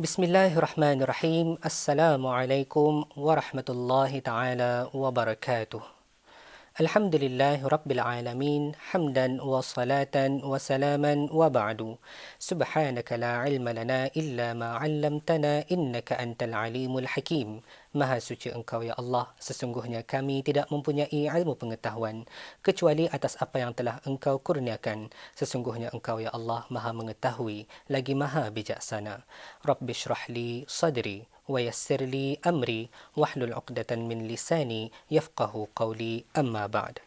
Bismillahirrahmanirrahim. Assalamualaikum warahmatullahi taala wabarakatuh. Alhamdulillahi rabbil alamin, hamdan wa salatan wa salaman wa ba'du. Subhanaka la ilma lana illa ma 'allamtana innaka antal alimul hakim. Maha suci Engkau ya Allah, sesungguhnya kami tidak mempunyai ilmu pengetahuan kecuali atas apa yang telah Engkau kurniakan. Sesungguhnya Engkau ya Allah Maha mengetahui lagi Maha bijaksana. Rabbi shrah li sadri wa yassir li amri wahlul 'uqdatan min lisani yafqahu qawli, amma ba'd.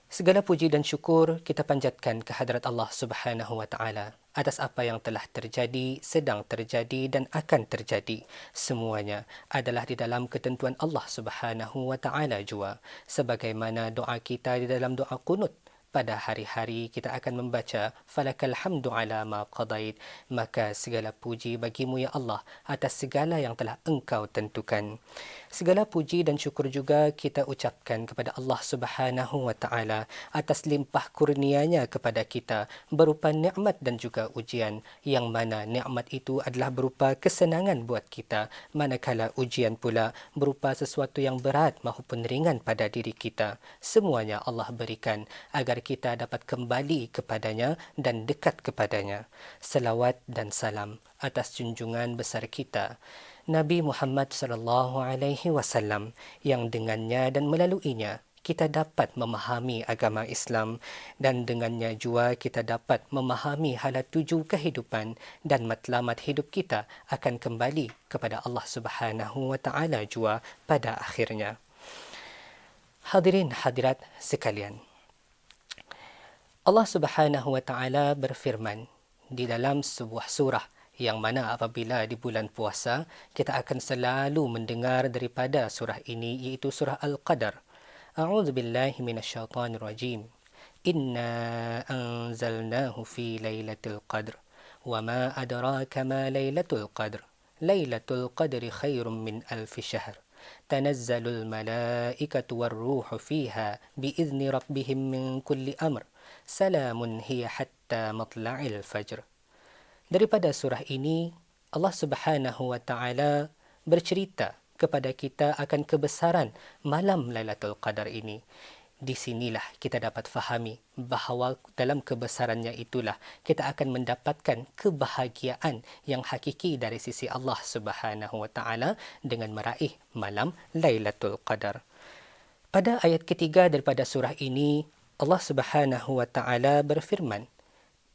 Segala puji dan syukur kita panjatkan kehadrat Allah Subhanahu wa taala atas apa yang telah terjadi, sedang terjadi dan akan terjadi. Semuanya adalah di dalam ketentuan Allah Subhanahu wa taala jua. Sebagaimana doa kita di dalam doa qunut pada hari-hari kita akan membaca falakal hamdu ala ma qadait, maka segala puji bagimu ya Allah atas segala yang telah Engkau tentukan. Segala puji dan syukur juga kita ucapkan kepada Allah Subhanahu wa taala atas limpah kurnianya kepada kita berupa nikmat dan juga ujian, yang mana nikmat itu adalah berupa kesenangan buat kita, manakala ujian pula berupa sesuatu yang berat maupun ringan pada diri kita. Semuanya Allah berikan agar kita dapat kembali kepadanya dan dekat kepadanya. Selawat dan salam atas junjungan besar kita Nabi Muhammad sallallahu alaihi wasallam, yang dengannya dan melaluinya kita dapat memahami agama Islam, dan dengannya jua kita dapat memahami hala tuju kehidupan dan matlamat hidup kita akan kembali kepada Allah Subhanahu wa taala jua pada akhirnya. Hadirin hadirat sekalian, Allah Subhanahu wa taala berfirman di dalam sebuah surah yang mana apabila di bulan puasa kita akan selalu mendengar daripada surah ini, iaitu surah Al-Qadar. A'udzubillahi minasyaitonir rajim. Inna anzalnahu fi lailatul qadr wa ma adraka ma lailatul qadr. Lailatul qadri khairum min alfi syahr. Tanazzalul malaikatu war-ruhu fiha biizni rabbihim min kulli amr. Salamun hiya hatta matla'il fajr. Daripada surah ini, Allah Subhanahu wa taala bercerita kepada kita akan kebesaran malam Lailatul Qadar ini. Di sinilah kita dapat fahami bahawa dalam kebesarannya itulah kita akan mendapatkan kebahagiaan yang hakiki dari sisi Allah Subhanahu wa taala dengan meraih malam Lailatul Qadar. Pada ayat ketiga daripada surah ini, Allah Subhanahu wa taala berfirman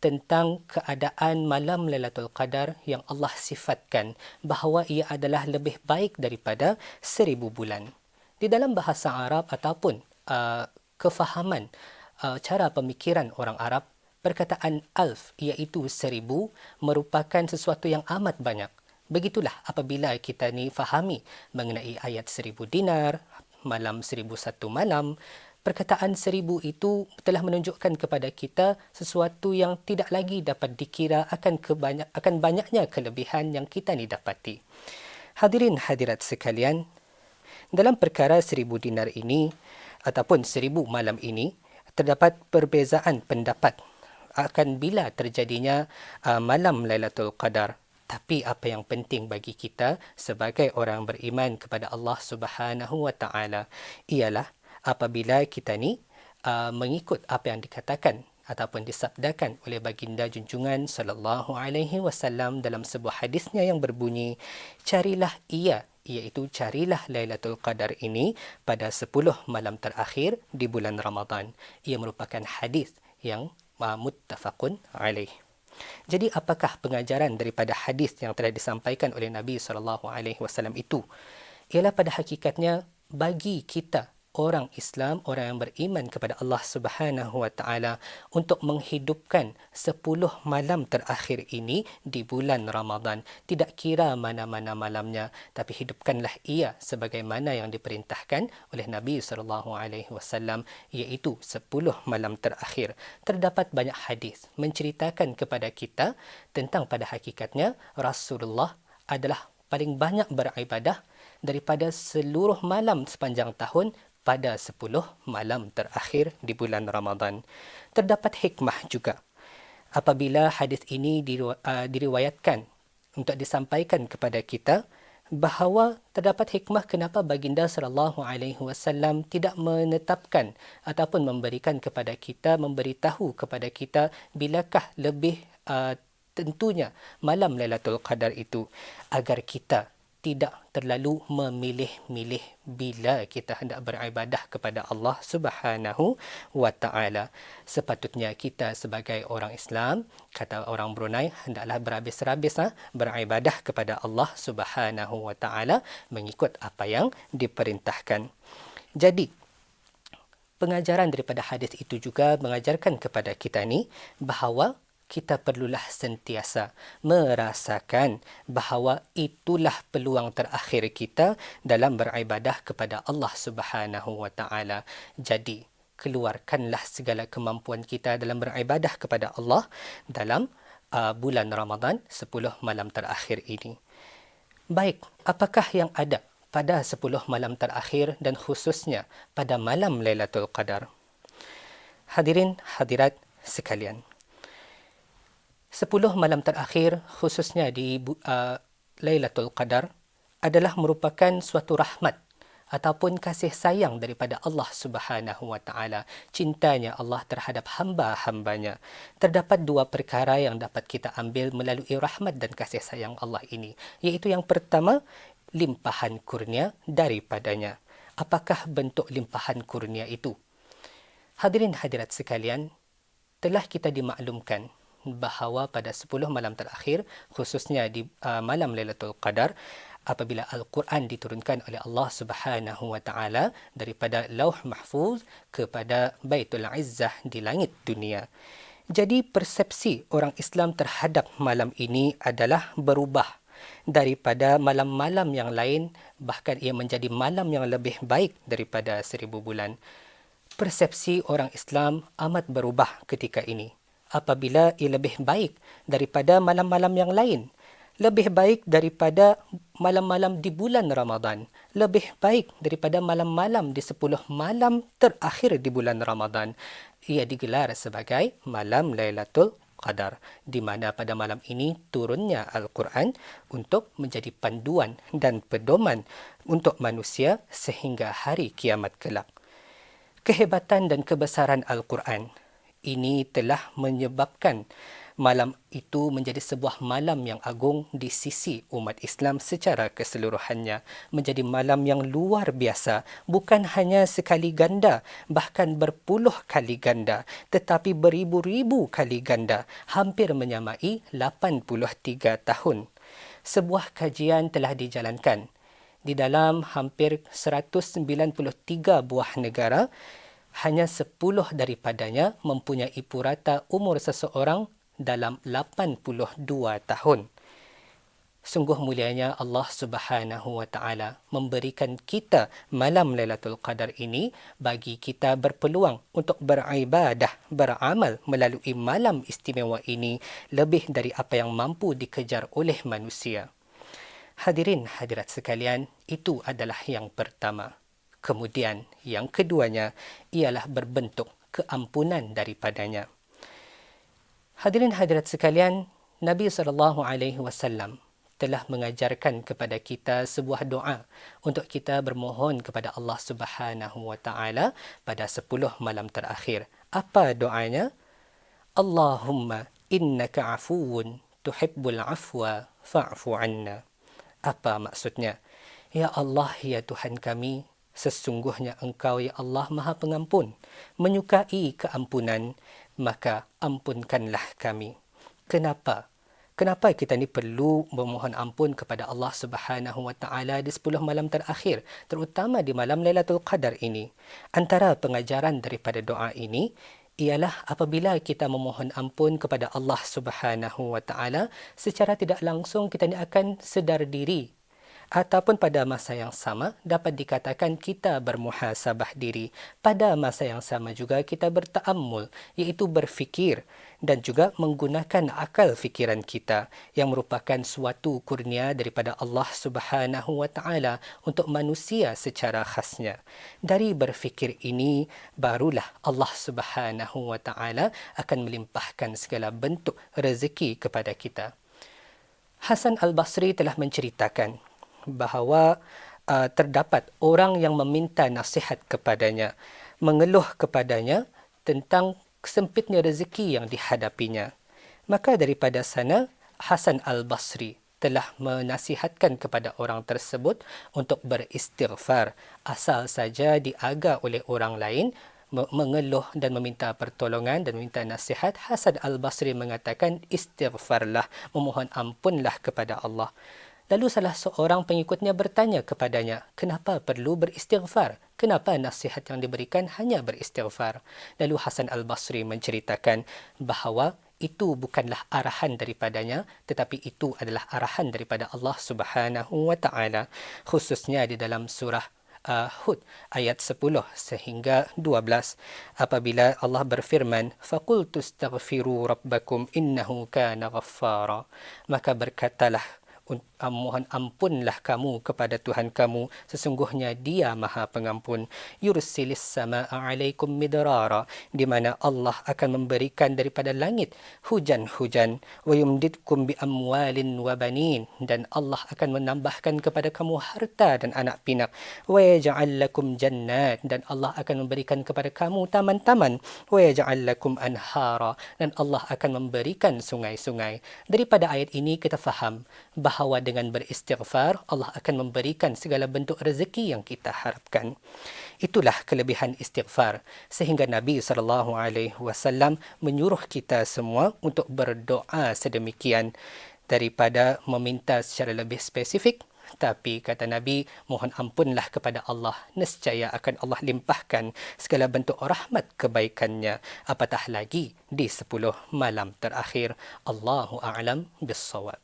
tentang keadaan malam Lailatul Qadar yang Allah sifatkan bahawa ia adalah lebih baik daripada 1000 bulan. Di dalam bahasa Arab ataupun kefahaman cara pemikiran orang Arab, perkataan alf iaitu 1000 merupakan sesuatu yang amat banyak. Begitulah apabila kita ni fahami mengenai ayat 1000 dinar, malam 1001 malam. Perkataan 1000 itu telah menunjukkan kepada kita sesuatu yang tidak lagi dapat dikira akan banyaknya kelebihan yang kita ni dapati. Hadirin hadirat sekalian, dalam perkara 1000 dinar ini ataupun 1000 malam ini terdapat perbezaan pendapat akan bila terjadinya malam Lailatul Qadar. Tapi apa yang penting bagi kita sebagai orang beriman kepada Allah Subhanahu wa taala ialah apabila kita ni mengikut apa yang dikatakan ataupun disabdakan oleh baginda junjungan sallallahu alaihi wasallam dalam sebuah hadisnya yang berbunyi, carilah ia, iaitu carilah Lailatul Qadar ini pada 10 malam terakhir di bulan Ramadan. Ia merupakan hadis yang muttafaqun alaih. Jadi apakah pengajaran daripada hadis yang telah disampaikan oleh Nabi sallallahu alaihi wasallam itu? Ialah pada hakikatnya bagi kita orang Islam, orang yang beriman kepada Allah Subhanahu wa taala, untuk menghidupkan 10 malam terakhir ini di bulan Ramadan. Tidak kira mana-mana malamnya, tapi hidupkanlah ia sebagaimana yang diperintahkan oleh Nabi sallallahu alaihi wasallam, iaitu 10 malam terakhir. Terdapat banyak hadis menceritakan kepada kita tentang pada hakikatnya Rasulullah adalah paling banyak beribadah daripada seluruh malam sepanjang tahun pada 10 malam terakhir di bulan Ramadan. Terdapat hikmah juga apabila hadis ini diriwayatkan untuk disampaikan kepada kita bahawa terdapat hikmah kenapa baginda sallallahu alaihi wasallam tidak menetapkan ataupun memberikan kepada kita, memberitahu kepada kita bilakah lebih tentunya malam Lailatul Qadar itu, agar kita tidak terlalu memilih-milih bila kita hendak beribadah kepada Allah Subhanahu wa taala. Sepatutnya kita sebagai orang Islam, kata orang Brunei, hendaklah berhabis-habis beribadah kepada Allah Subhanahu wa taala mengikut apa yang diperintahkan. Jadi pengajaran daripada hadis itu juga mengajarkan kepada kita ni bahawa kita perlulah sentiasa merasakan bahawa itulah peluang terakhir kita dalam beribadah kepada Allah Subhanahu wa taala. Jadi, keluarkanlah segala kemampuan kita dalam beribadah kepada Allah dalam bulan Ramadan 10 malam terakhir ini. Baik, apakah yang ada pada 10 malam terakhir dan khususnya pada malam Lailatul Qadar? Hadirin hadirat sekalian, 10 malam terakhir khususnya di Lailatul Qadar adalah merupakan suatu rahmat ataupun kasih sayang daripada Allah Subhanahu wa taala, cintanya Allah terhadap hamba-hambanya. Terdapat dua perkara yang dapat kita ambil melalui rahmat dan kasih sayang Allah ini, iaitu yang pertama, limpahan kurnia daripadanya. Apakah bentuk limpahan kurnia itu? Hadirin hadirat sekalian, telah kita dimaklumkan bahawa pada 10 malam terakhir, khususnya di malam Lailatul Qadar, apabila Al-Quran diturunkan oleh Allah Subhanahu wa taala daripada Lauh Mahfuz kepada Baitul Izzah di langit dunia. Jadi persepsi orang Islam terhadap malam ini adalah berubah daripada malam-malam yang lain, bahkan ia menjadi malam yang lebih baik daripada 1000 bulan. Persepsi orang Islam amat berubah ketika ini. Apabila ia lebih baik daripada malam-malam yang lain, lebih baik daripada malam-malam di bulan Ramadan, lebih baik daripada malam-malam di 10 malam terakhir di bulan Ramadan, ia digelar sebagai malam Lailatul Qadar, di mana pada malam ini turunnya Al-Quran untuk menjadi panduan dan pedoman untuk manusia sehingga hari kiamat kelak. Kehebatan dan kebesaran Al-Quran ini telah menyebabkan malam itu menjadi sebuah malam yang agung di sisi umat Islam secara keseluruhannya. Menjadi malam yang luar biasa, bukan hanya sekali ganda, bahkan berpuluh kali ganda, tetapi beribu-ribu kali ganda, hampir menyamai 83 tahun. Sebuah kajian telah dijalankan di dalam hampir 193 buah negara. Hanya 10 daripadanya mempunyai purata umur seseorang dalam 82 tahun. Sungguh mulianya Allah Subhanahu wa taala memberikan kita malam Lailatul Qadar ini bagi kita berpeluang untuk beribadah, beramal melalui malam istimewa ini lebih dari apa yang mampu dikejar oleh manusia. Hadirin hadirat sekalian, itu adalah yang pertama. Kemudian yang keduanya ialah berbentuk keampunan daripadanya. Hadirin hadirat sekalian, Nabi SAW telah mengajarkan kepada kita sebuah doa untuk kita bermohon kepada Allah Subhanahu wa taala pada 10 malam terakhir. Apa doanya? Allahumma innaka afuwun tuhibbul afwa fa'fu anna. Apa maksudnya? Ya Allah, ya Tuhan kami, sesungguhnya Engkau, ya Allah, Maha Pengampun, menyukai keampunan, maka ampunkanlah kami. Kenapa? Kenapa kita ni perlu memohon ampun kepada Allah Subhanahu wa taala di 10 malam terakhir, terutama di malam Lailatul Qadar ini? Antara pengajaran daripada doa ini ialah apabila kita memohon ampun kepada Allah Subhanahu wa taala, secara tidak langsung kita ni akan sedar diri, ataupun pada masa yang sama dapat dikatakan kita bermuhasabah diri. Pada masa yang sama juga kita berta'ammul, iaitu berfikir dan juga menggunakan akal fikiran kita, yang merupakan suatu kurnia daripada Allah Subhanahu wa taala untuk manusia secara khasnya. Dari berfikir ini barulah Allah Subhanahu wa taala akan melimpahkan segala bentuk rezeki kepada kita. Hasan Al-Basri telah menceritakan bahawa terdapat orang yang meminta nasihat kepadanya, mengeluh kepadanya tentang sempitnya rezeki yang dihadapinya. Maka daripada sana, Hasan Al-Basri telah menasihatkan kepada orang tersebut untuk beristighfar, asal saja diaga oleh orang lain mengeluh dan meminta pertolongan dan meminta nasihat. Hasan Al-Basri mengatakan istighfarlah, memohon ampunlah kepada Allah. Lalu salah seorang pengikutnya bertanya kepadanya, kenapa perlu beristighfar? Kenapa nasihat yang diberikan hanya beristighfar? Lalu Hasan Al-Basri menceritakan bahawa itu bukanlah arahan daripadanya, tetapi itu adalah arahan daripada Allah Subhanahu wa taala, khususnya di dalam surah Hud ayat 10 sehingga 12, apabila Allah berfirman, faqultu astaghfiru rabbakum innahu kana ghaffara, maka berkatalah, mohon ampunlah kamu kepada Tuhan kamu, sesungguhnya Dia Maha Pengampun. Yursilis samaa alaikum midrara, di mana Allah akan memberikan daripada langit hujan-hujan, wa yumdidkum bi amwalin wa banin, dan Allah akan menambahkan kepada kamu harta dan anak pinak, wa yaj'al lakum jannat, dan Allah akan memberikan kepada kamu taman-taman, wa yaj'al lakum anhara, dan Allah akan memberikan sungai-sungai. Daripada ayat ini kita faham bahawa dengan beristighfar Allah akan memberikan segala bentuk rezeki yang kita harapkan. Itulah kelebihan istighfar, sehingga Nabi SAW menyuruh kita semua untuk berdoa sedemikian daripada meminta secara lebih spesifik. Tapi kata Nabi, mohon ampunlah kepada Allah, nescaya akan Allah limpahkan segala bentuk rahmat kebaikannya, apatah lagi di 10 malam terakhir. Allahu a'lam bissawab.